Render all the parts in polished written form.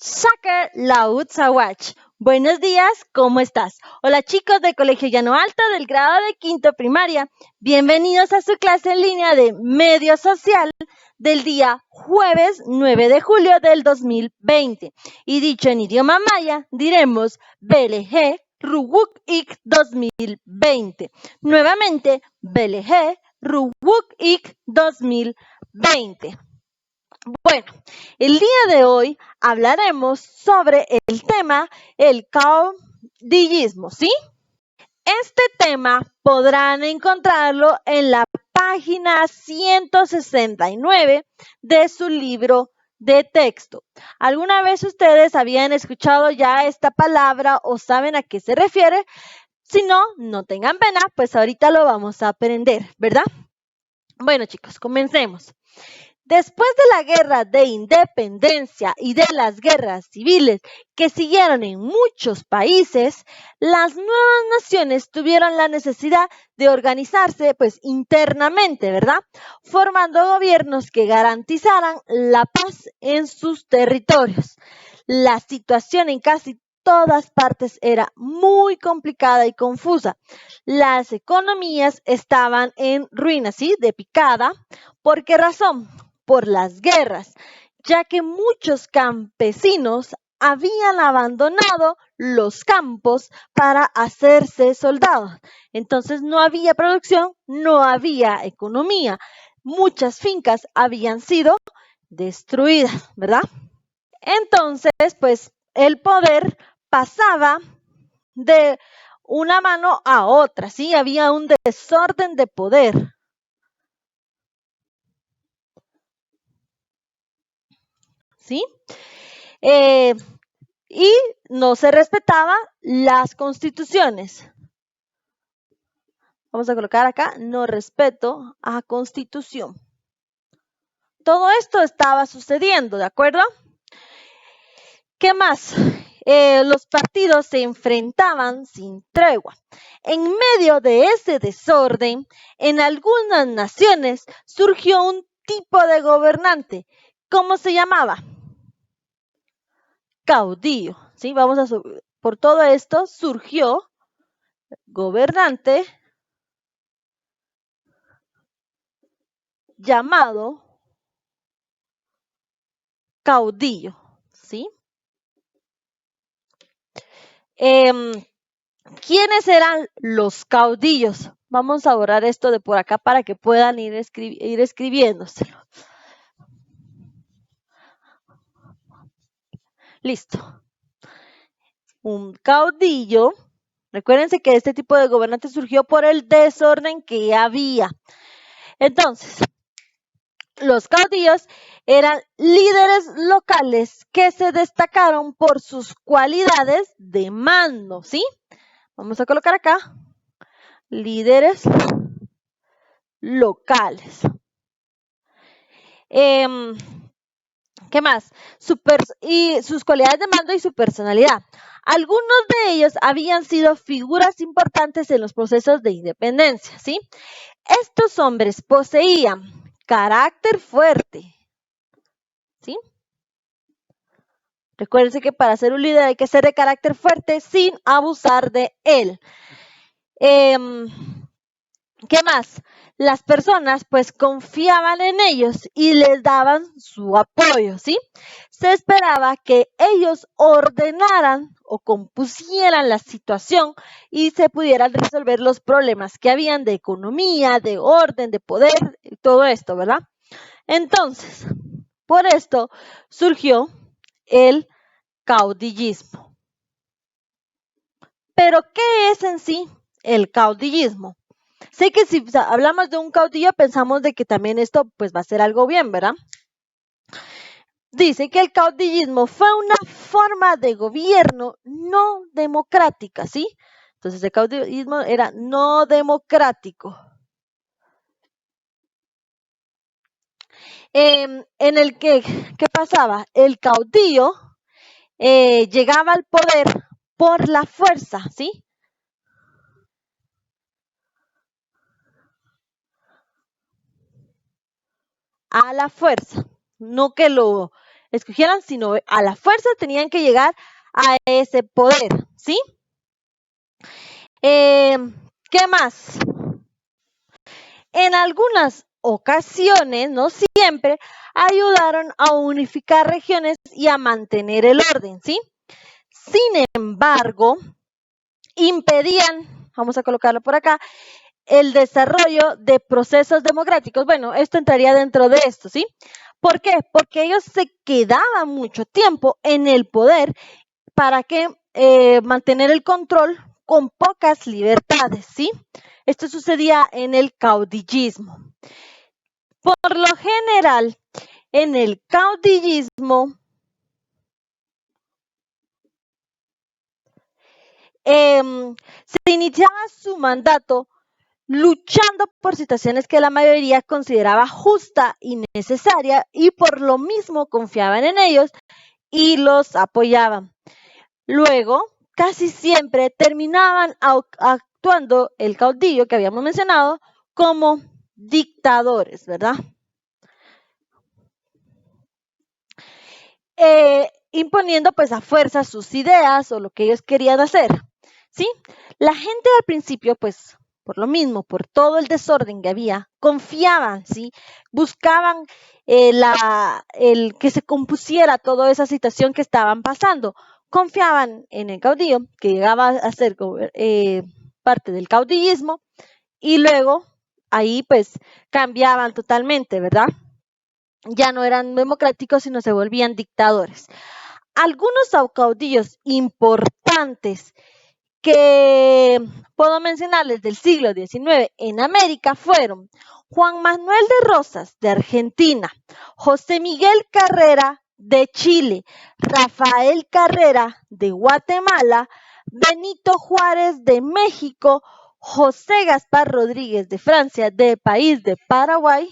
Shaker Lautzawach. Buenos días, ¿cómo estás? Hola chicos del Colegio Llano Alto del grado de quinto primaria. Bienvenidos a su clase en línea de Medio Social del día jueves 9 de julio del 2020. Y dicho en idioma maya, diremos Beleje Ruwuk Ik 2020. Nuevamente, Beleje Ruwuk Ik 2020. Bueno, el día de hoy hablaremos sobre el tema el caudillismo, ¿sí? Este tema podrán encontrarlo en la página 169 de su libro de texto. ¿Alguna vez ustedes habían escuchado ya esta palabra o saben a qué se refiere? Si no, no tengan pena, pues ahorita lo vamos a aprender, ¿verdad? Bueno, chicos, comencemos. Después de la guerra de independencia y de las guerras civiles que siguieron en muchos países, las nuevas naciones tuvieron la necesidad de organizarse pues internamente, ¿verdad? Formando gobiernos que garantizaran la paz en sus territorios. La situación en casi todas partes era muy complicada y confusa. Las economías estaban en ruinas, ¿sí? De picada. ¿Por qué razón? Por las guerras, ya que muchos campesinos habían abandonado los campos para hacerse soldados. Entonces no había producción, no había economía. Muchas fincas habían sido destruidas, ¿verdad? Entonces, pues el poder pasaba de una mano a otra, ¿sí? Había un desorden de poder. ¿Sí? Y no se respetaban las constituciones. Vamos a colocar acá, no respeto a constitución. Todo esto estaba sucediendo, ¿de acuerdo? ¿Qué más? Los partidos se enfrentaban sin tregua. En medio de ese desorden, en algunas naciones surgió un tipo de gobernante. ¿Cómo se llamaba? Caudillo. ¿Sí? Vamos a subir. Por todo esto surgió gobernante llamado caudillo, ¿sí? ¿Quiénes eran los caudillos? Vamos a borrar esto de por acá para que puedan ir escribiéndoselo. Listo. Un caudillo, recuérdense que este tipo de gobernante surgió por el desorden que había. Entonces, los caudillos eran líderes locales que se destacaron por sus cualidades de mando, ¿sí? Vamos a colocar acá, líderes locales. ¿Qué más? Y sus cualidades de mando y su personalidad. Algunos de ellos habían sido figuras importantes en los procesos de independencia, ¿sí? Estos hombres poseían carácter fuerte, ¿sí? Recuérdense que para ser un líder hay que ser de carácter fuerte sin abusar de él. ¿Qué más? Las personas pues confiaban en ellos y les daban su apoyo, ¿sí? Se esperaba que ellos ordenaran o compusieran la situación y se pudieran resolver los problemas que habían de economía, de orden, de poder, todo esto, ¿verdad? Entonces, por esto surgió el caudillismo. Pero, ¿qué es en sí el caudillismo? Sé que si hablamos de un caudillo pensamos de que también esto pues va a ser algo bien, ¿verdad? Dice que el caudillismo fue una forma de gobierno no democrática, ¿sí? Entonces el caudillismo era no democrático. En el que, ¿qué pasaba? El caudillo llegaba al poder por la fuerza, ¿sí? A la fuerza, no que lo escogieran, sino a la fuerza tenían que llegar a ese poder, ¿sí? ¿Qué más? En algunas ocasiones, no siempre, ayudaron a unificar regiones y a mantener el orden, ¿sí? Sin embargo, impedían, vamos a colocarlo por acá, el desarrollo de procesos democráticos. Bueno, esto entraría dentro de esto, ¿sí? ¿Por qué? Porque ellos se quedaban mucho tiempo en el poder para que mantener el control con pocas libertades, ¿sí? Esto sucedía en el caudillismo. Por lo general, en el caudillismo, se iniciaba su mandato luchando por situaciones que la mayoría consideraba justa y necesaria y por lo mismo confiaban en ellos y los apoyaban. Luego, casi siempre terminaban actuando el caudillo que habíamos mencionado como dictadores, ¿verdad? Imponiendo pues a fuerza sus ideas o lo que ellos querían hacer, ¿sí? La gente al principio pues por lo mismo, por todo el desorden que había, confiaban, ¿sí? Buscaban el que se compusiera toda esa situación que estaban pasando. Confiaban en el caudillo, que llegaba a ser parte del caudillismo, y luego ahí pues cambiaban totalmente, ¿verdad? Ya no eran democráticos, sino se volvían dictadores. Algunos caudillos importantes que puedo mencionarles del siglo XIX en América fueron Juan Manuel de Rosas de Argentina, José Miguel Carrera de Chile, Rafael Carrera de Guatemala, Benito Juárez de México, José Gaspar Rodríguez de Francia, del país de Paraguay,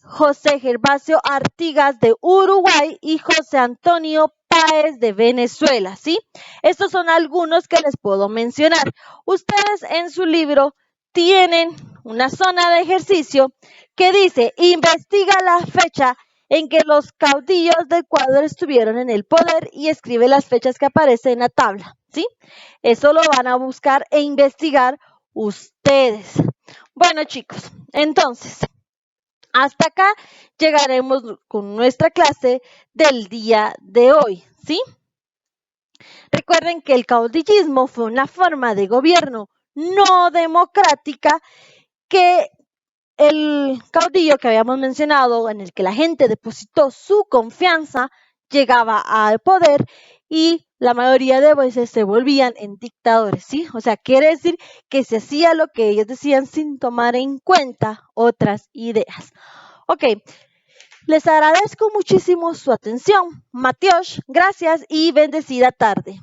José Gervasio Artigas de Uruguay y José Antonio Páez de Venezuela, ¿sí? Estos son algunos que les puedo mencionar. Ustedes en su libro tienen una zona de ejercicio que dice, investiga la fecha en que los caudillos del Ecuador estuvieron en el poder y escribe las fechas que aparecen en la tabla, ¿sí? Eso lo van a buscar e investigar ustedes. Bueno, chicos, entonces, hasta acá llegaremos con nuestra clase del día de hoy, ¿sí? Recuerden que el caudillismo fue una forma de gobierno no democrática que el caudillo que habíamos mencionado, en el que la gente depositó su confianza, llegaba al poder y la mayoría de veces se volvían en dictadores, ¿sí? O sea, quiere decir que se hacía lo que ellos decían sin tomar en cuenta otras ideas. Ok, les agradezco muchísimo su atención. Matios, gracias y bendecida tarde.